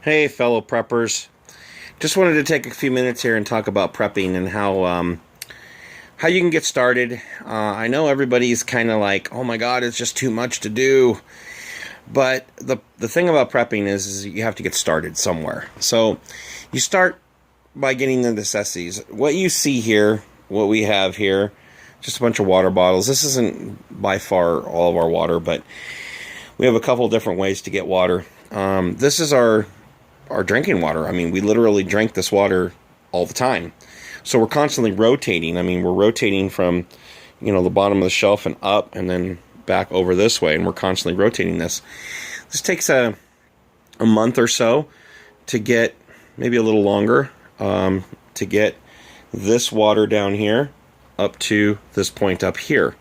Hey, fellow preppers. Just wanted to take a few minutes here and talk about prepping and how you can get started. I know everybody's kind of like, "Oh my God, it's just too much to do." But the thing about prepping is you have to get started somewhere. So you start by getting the necessities. What you see here, what we have here, just a bunch of water bottles. This isn't by far all of our water, but we have a couple different ways to get water. This is our drinking water. I mean, we literally drink this water all the time. So we're constantly rotating. I mean, we're rotating from, the bottom of the shelf and up and then back over this way, and we're constantly rotating this. This takes a month or so to get, maybe a little longer, to get this water down here up to this point up here.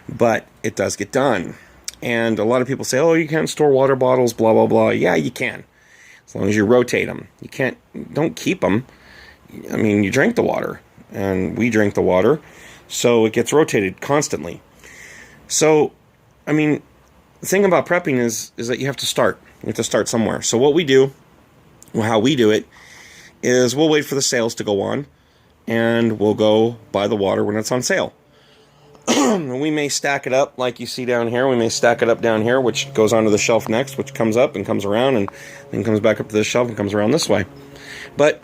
But it does get done. And a lot of people say, "Oh, you can't store water bottles, blah, blah, blah." Yeah, you can. As long as you rotate them. Don't keep them. I mean, you drink the water, and we drink the water, so it gets rotated constantly. So, I mean, the thing about prepping is that you have to start. You have to start somewhere. So what we do, how we do it, is we'll wait for the sales to go on, and we'll go buy the water when it's on sale. We may stack it up like you see down here. We may stack it up down here, which goes onto the shelf next, which comes up and comes around and then comes back up to this shelf and comes around this way. But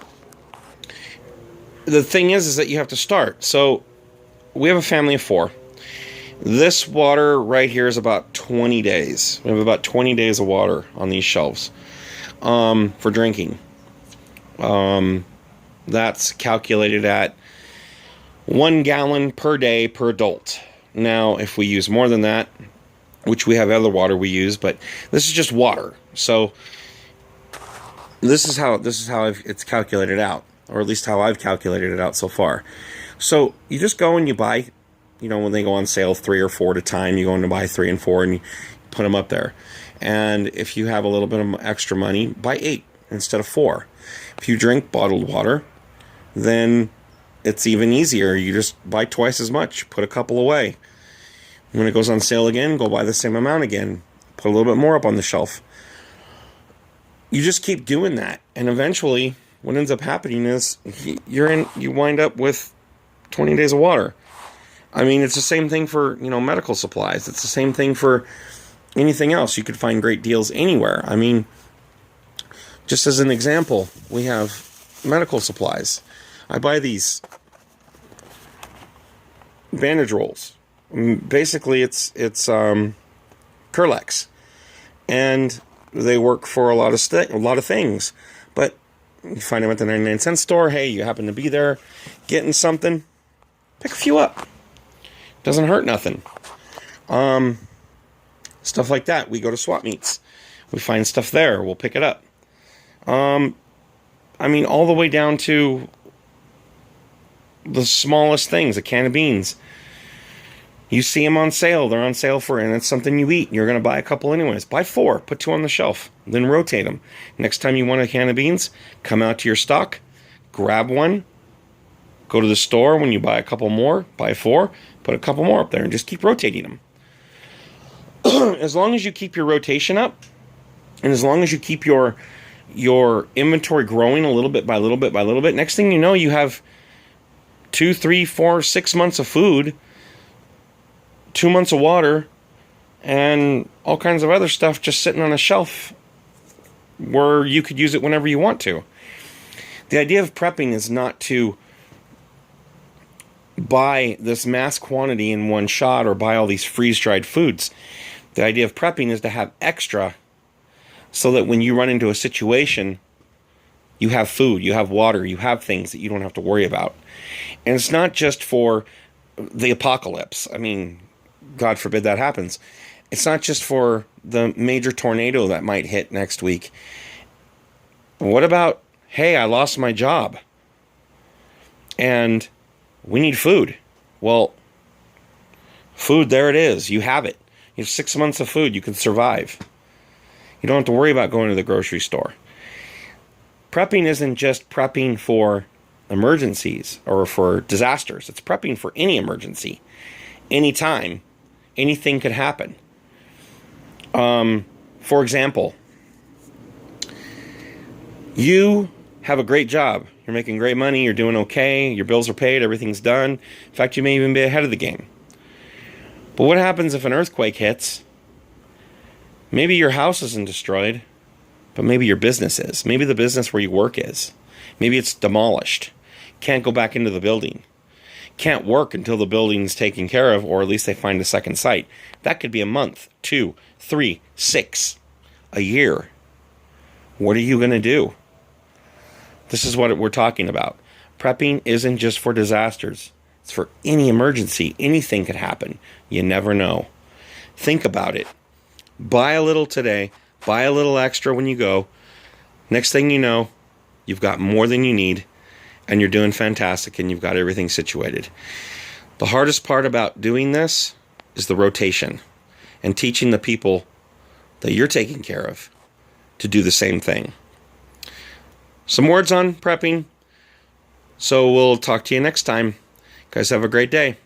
the thing is that you have to start. So we have a family of 4. This water right here is about 20 days. We have about 20 days of water on these shelves for drinking. That's calculated at 1 gallon per day per adult. Now, if we use more than that, which we have other water we use, but this is just water. So this is how it's calculated out, or at least how I've calculated it out so far. So you just go and you buy, when they go on sale 3 or 4 at a time, you go in to buy 3 and 4 and you put them up there. And if you have a little bit of extra money, buy 8 instead of 4. If you drink bottled water, then it's even easier. You just buy twice as much, put a couple away. When it goes on sale again, go buy the same amount again, put a little bit more up on the shelf. You just keep doing that, and eventually what ends up happening is you wind up with 20 days of water. I mean, it's the same thing for, medical supplies. It's the same thing for anything else. You could find great deals anywhere. I mean, just as an example, we have medical supplies. I buy these bandage rolls. Basically, it's Kerlex, and they work for a lot of things. But you find them at the 99-cent store. Hey, you happen to be there, getting something, pick a few up. Doesn't hurt nothing. Stuff like that. We go to swap meets. We find stuff there. We'll pick it up. I mean, all the way down to the smallest things, a can of beans. You see them on sale. They're on sale and it's something you eat. You're going to buy a couple anyways. Buy 4. Put 2 on the shelf. Then rotate them. Next time you want a can of beans, come out to your stock, grab one, go to the store. When you buy a couple more, buy 4, put a couple more up there, and just keep rotating them. As long as you keep your rotation up, and as long as you keep your inventory growing a little bit by little bit by little bit, next thing you know, you have 2, 3, 4, 6 months of food, 2 months of water, and all kinds of other stuff just sitting on a shelf where you could use it whenever you want to. The idea of prepping is not to buy this mass quantity in one shot or buy all these freeze-dried foods. The idea of prepping is to have extra so that when you run into a situation, you have food, you have water, you have things that you don't have to worry about. And it's not just for the apocalypse. I mean, God forbid that happens. It's not just for the major tornado that might hit next week. What about, hey, I lost my job and we need food? Well, food, there it is. You have it. You have 6 months of food. You can survive. You don't have to worry about going to the grocery store. Prepping isn't just prepping for emergencies or for disasters. It's prepping for any emergency. Anytime, anything could happen. For example, You have a great job. You're making great money. You're doing okay. Your bills are paid. Everything's done. In fact, you may even be ahead of the game. But what happens if an earthquake hits? Maybe your house isn't destroyed, but maybe your business is. Maybe the business where you work is. Maybe it's demolished. Can't go back into the building. Can't work until the building's taken care of, or at least they find a second site. That could be a month, 2, 3, 6, a year. What are you going to do? This is what we're talking about. Prepping isn't just for disasters. It's for any emergency. Anything could happen. You never know. Think about it. Buy a little today. Buy a little extra when you go. Next thing you know, you've got more than you need, and you're doing fantastic, and you've got everything situated. The hardest part about doing this is the rotation and teaching the people that you're taking care of to do the same thing. Some words on prepping. So we'll talk to you next time. Guys, have a great day.